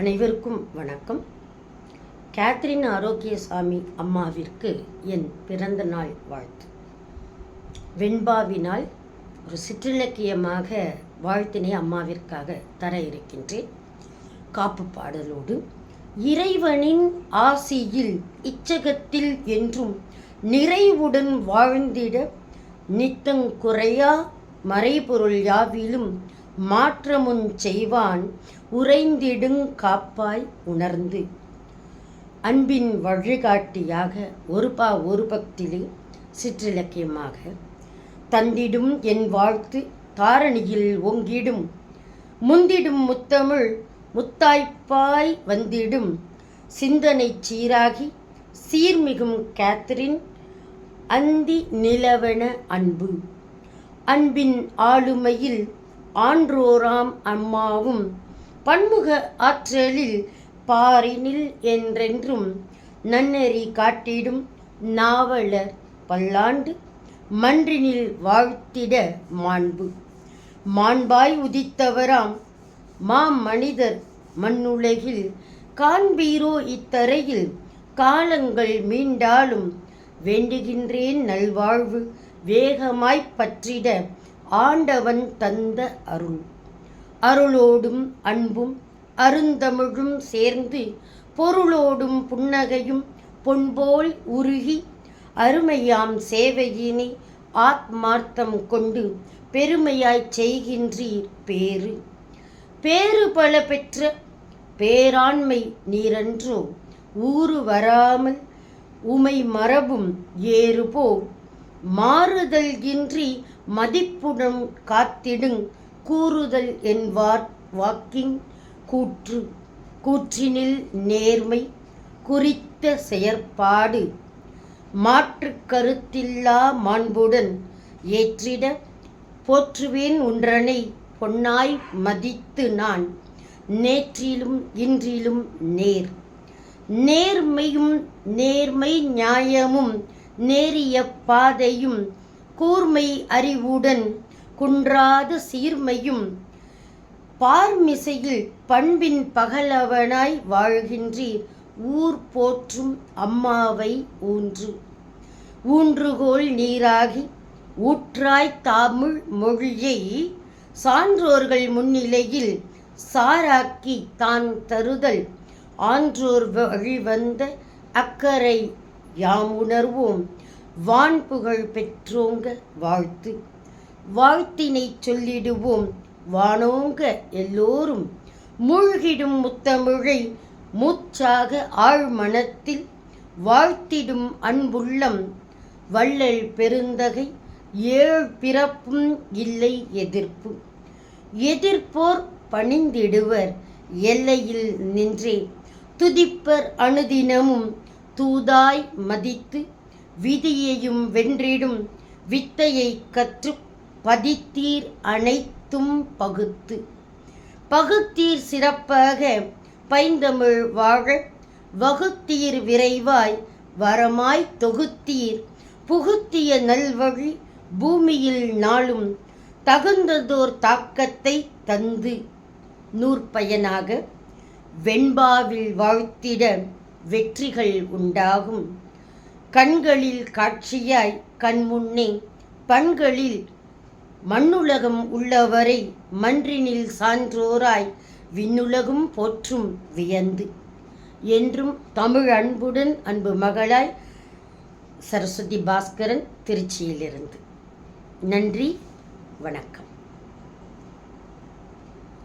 அனைவருக்கும் வணக்கம். கேத்ரின் ஆரோக்கியசாமி அம்மாவிற்கு என் பிறந்த நாள் வாழ்த்து. வெண்பாவினால் ஒரு சிற்றிலக்கியமாக வாழ்த்தினை அம்மாவிற்காக தர இருக்கின்றேன். காப்பு பாடலோடு, இறைவனின் ஆசியில் இச்சகத்தில் என்றும் நிறைவுடன் வாழ்ந்திட நித்தங்குறையா மறைபொருள் யாவிலும் மாற்றமுன் செய்வான் உறைந்திடுங் காப்பாய் உணர்ந்து. அன்பின் வழிகாட்டியாக ஒரு பக்திலே சிற்றிலக்கியமாக தந்திடும் என் வாழ்த்து தாரணியில் ஓங்கிடும் முந்திடும் முத்தமிழ் முத்தாய்ப்பாய் வந்திடும் சிந்தனை சீராகி சீர்மிகும் கேத்ரின் அந்தி நிலவன அன்பு. அன்பின் ஆளுமையில் ஆன்றோராம் அம்மாவும் பன்முக ஆற்றலில் பாரினில் என்றென்றும் நன்னெறி காட்டிடும் நாவலர் பல்லாண்டு மன்றினில் வாழ்த்திட மாண்பு. மாண்பாய் உதித்தவராம் மனிதர் மண்ணுலகில் காண்பீரோ இத்தரையில் காலங்கள் மீண்டாலும் வேண்டுகின்றேன் நல்வாழ்வு வேகமாய்ப் பற்றிட ஆண்டவன் தந்த அருள். அருளோடும் அன்பும் அருந்தமிழும் சேர்ந்து பொருளோடும் புன்னகையும் பொன்போல் உருகி அருமையாம் சேவையினை ஆத்மார்த்தம் கொண்டு பெருமையாய்ச் செய்கின்றீர் பேறு. பேறு பல பெற்ற பேராண்மை நீரன்றோ ஊறு வராமல் உமை மரபும் ஏறுபோல் மாறுதல் இன்றி மதிப்புடன் காத்திடுங் கூறுதல் என்பார் வாக்கின் கூற்றினில் நேர்மை குறித்த செயற்பாடு மாற்று கருத்தில்லா மாண்புடன் ஏற்றிட போற்றுவேன் உன்றனை பொன்னாய் மதித்து நான் நேற்றிலும் இன்றிலும் நேர்மையும் நேர்மை நியாயமும் நேரிய பாதையும் கூர்மை அறிவுடன் குன்றாத சீர்மையும் பார்மிசையில் பண்பின் பகலவனாய் வாழ்கின்றீர் ஊர் போற்றும் அம்மாவை ஊன்றுகோல் நீராகி ஊற்றாய் தமிழ் மொழியை சான்றோர்கள் முன்னிலையில் சாராக்கி தான் தருதல் ஆன்றோர் வழிவந்த அக்கறை யாம் உணர்வோம் வான்புகழ் பெற்றோங்க வாழ்த்து. வாழ்த்தினை சொல்லிடுவோம் வானோங்க எல்லோரும் மூழ்கிடும் முத்தமிழை மூச்சாக ஆழ்மனத்தில் வாழ்த்திடும் அன்புள்ளம் வள்ளல் பெருந்தகை ஏழ் பிறப்பும் இல்லை எதிர்ப்போர் பணிந்திடுவர் எல்லையில் நின்றே துதிப்பர் அனுதினமும் தூதாய் மதித்து விதியையும் வென்றிடும் வித்தையை கற்று பதித்தீர் அனைத்தும் பகுத்தீர் சிறப்பாக பைந்தமிழ் வாழ வகுத்தீர் விரைவாய் வரமாய் தொகுத்தீர் புகுத்திய நல்வழி பூமியில் நாளும் தகுந்ததோர் தாக்கத்தை தந்து நூற்பயனாக வெண்பாவில் வாழ்த்திட வெற்றிகள் உண்டாகும். கண்களில் காட்சியாய் கண்முன்னே பண்களில் மண்ணுலகம் உள்ளவரை மன்றினில் சான்றோராய் விண்ணுலகும் போற்றும் வியந்து. என்றும் தமிழ் அன்புடன் அன்பு மகளாய் சரஸ்வதி பாஸ்கரன், திருச்சியிலிருந்து. நன்றி, வணக்கம்.